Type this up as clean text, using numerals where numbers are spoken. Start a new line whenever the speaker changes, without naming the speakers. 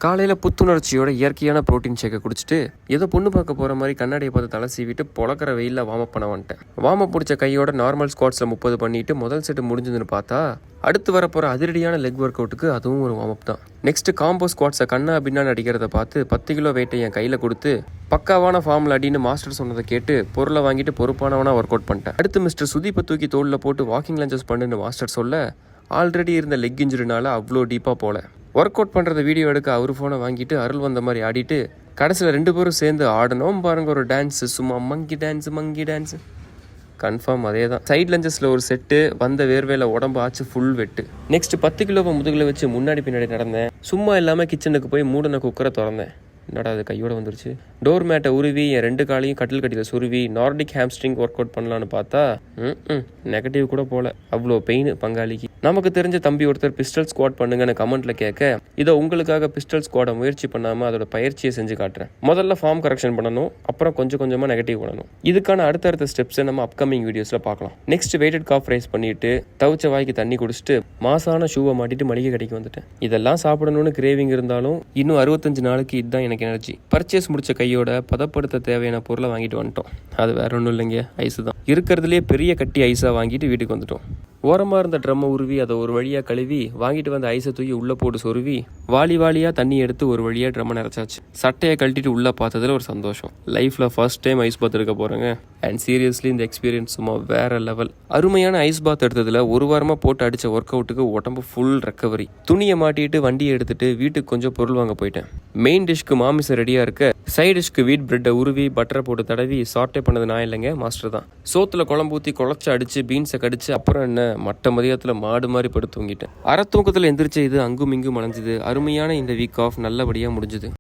காலையில் புத்துணர்ச்சியோட இயற்கையான ப்ரோட்டீன் ஷேக்கை குடிச்சிட்டு ஏதோ பொண்ணு பார்க்க போகிற மாதிரி கண்ணாடியை பார்த்து தலை சீவிட்டு பொழக்கிற வெயிலில் வார்ம் அப் பண்ண வந்துட்டேன். வார்ம் அப் பிடிச்ச கையோட நார்மல் ஸ்குவாட்ஸில் 30 பண்ணிட்டு முதல் செட்டு முடிஞ்சதுன்னு பார்த்தா அடுத்து வரப்போகிற அதிரடியான லெக் ஒர்க் அவுட்டுக்கு அதுவும் ஒரு வார்ம் அப் தான். நெக்ஸ்ட் காம்போ ஸ்குவாட்ஸை கண்ணா பின்னான்னு அடிக்கிறத பார்த்து 10 கிலோ வெயிட்டை என் கையில் கொடுத்து பக்காவான ஃபார்மில் அடின்னு மாஸ்டர் சொன்னதை கேட்டு பொருளை வாங்கிட்டு பொறுப்பானவனாக ஒர்க் அவுட் பண்ணிட்டேன். அடுத்து மிஸ்டர் சுதீப்பை தூக்கி தோளில் போட்டு வாக்கிங் லஞ்சஸ் பண்ணுன்னு மாஸ்டர் சொல்ல ஆல்ரெடி இருந்த லெக் இன்ஜுரினால அவ்வளோ டீப்பாக போல. ஒர்க் அவுட் பண்ணுறத வீடியோ எடுக்க அவர் ஃபோனை வாங்கிட்டு அருள் வந்த மாதிரி ஆடிட்டு கடைசியில் 2 பேரும் சேர்ந்து ஆடணும் பாருங்க ஒரு டான்ஸு, சும்மா மங்கி டான்ஸு கன்ஃபார்ம் அதே தான். சைட் லஞ்சஸில் ஒரு செட்டு, வந்த வேர்வையில் உடம்பு ஆச்சு ஃபுல் வெட்டு. நெக்ஸ்ட் 10 கிலோவை முதுகில் வச்சு முன்னாடி பின்னாடி நடந்தேன். சும்மா இல்லாமல் கிச்சனுக்கு போய் மூடின குக்கரை திறந்தேன். என்னடா அது கையோட வந்துருச்சு. டோர் மேட்டை உருவி என் 2 காலையும் கட்டில் கட்டியில் சுருவி நார்டிக் ஹாம்ஸ்ட்ரிங் ஒர்க் அவுட் பண்ணலான்னு பார்த்தா நெகட்டிவ் கூட போல. அவ்வளோ பெயின் பங்காளிக்கு. நமக்கு தெரிஞ்ச தம்பி ஒருத்தர் பிஸ்டல் ஸ்குவாட் பண்ணுங்கன்னு கமெண்ட்ல கேட்க இதை உங்களுக்காக பிஸ்டல் ஸ்குவாடை முயற்சி பண்ணாமல் அதோட பயிற்சியை செஞ்சு காட்டுறேன். முதல்ல ஃபார்ம் கரெக்ஷன் பண்ணணும், அப்புறம் கொஞ்சம் கொஞ்சமாக நெகட்டிவ் பண்ணணும். இதுக்கான அடுத்தடுத்த ஸ்டெப்ஸை நம்ம அப்கமிங் வீடியோஸில் பார்க்கலாம். நெக்ஸ்ட் வெயிட்டட் காஃப் ரைஸ் பண்ணிட்டு தவிச்ச வாய்க்கு தண்ணி குடிச்சிட்டு மாசான ஷூவை மாட்டிட்டு மளிகை கடைக்கு வந்துட்டேன். இதெல்லாம் சாப்பிடணும்னு கிரேவிங் இருந்தாலும் இன்னும் 65 நாளைக்கு இதுதான் எனக்கு எனர்ஜி. பர்ச்சேஸ் முடிச்ச கையோட பதப்படுத்த தேவையான பொருளை வாங்கிட்டு வந்துட்டோம். அது வேற ஒன்றும் இல்லைங்க, ஐஸு தான். இருக்கிறதுலே பெரிய கட்டி ஐஸாக வாங்கிட்டு வீட்டுக்கு வந்துட்டோம். ஓரமாக இருந்த ட்ரம்மை உருவி அதை ஒரு வழியாக கழுவி வாங்கிட்டு வந்த ஐஸை தூக்கி உள்ளே போட்டு சொருவி வாளியாக தண்ணி எடுத்து ஒரு வழியாக ட்ரம்மை நிறச்சாச்சு. சட்டையை கழட்டிட்டு உள்ளே பார்த்ததில் ஒரு சந்தோஷம். லைஃப்பில் ஃபர்ஸ்ட் டைம் ஐஸ் பாத் எடுக்க போகிறேங்க. அண்ட் சீரியஸ்லி இந்த எக்ஸ்பீரியன்ஸ் சும்மா வேற லெவல். அருமையான ஐஸ் பாத் எடுத்ததில் ஒரு வாரமாக போட்டு அடித்த ஒர்க் அவுட்டுக்கு உடம்பு ஃபுல் ரெக்கவரி. துணியை மாட்டிட்டு வண்டியை எடுத்துட்டு வீட்டுக்கு கொஞ்சம் பொருள் வாங்க போயிட்டேன். மெயின் டிஷ்க்கு மாமிசம் ரெடியாக இருக்க சைட் டிஷ்க்கு வீட் பிரெட்டை உருவி பட்டரை போட்டு தடவி சார்ட்டே பண்ணது நான் இல்லைங்க, மாஸ்டர் தான். சோத்தில் குழம்பு ஊற்றி குழச்சி அடித்து பீன்ஸை கடிச்சு அப்புறம் என்ன மட்ட மதியத்தில் மாடு மாதிரி படுத்து தூங்கிட்டேன். அரை தூக்கத்தில் எந்திரிச்சு இது அங்கும் இங்கும் அலைஞ்சுது. அருமையான இந்த வீக் ஆஃப் நல்லபடியாக முடிஞ்சுது.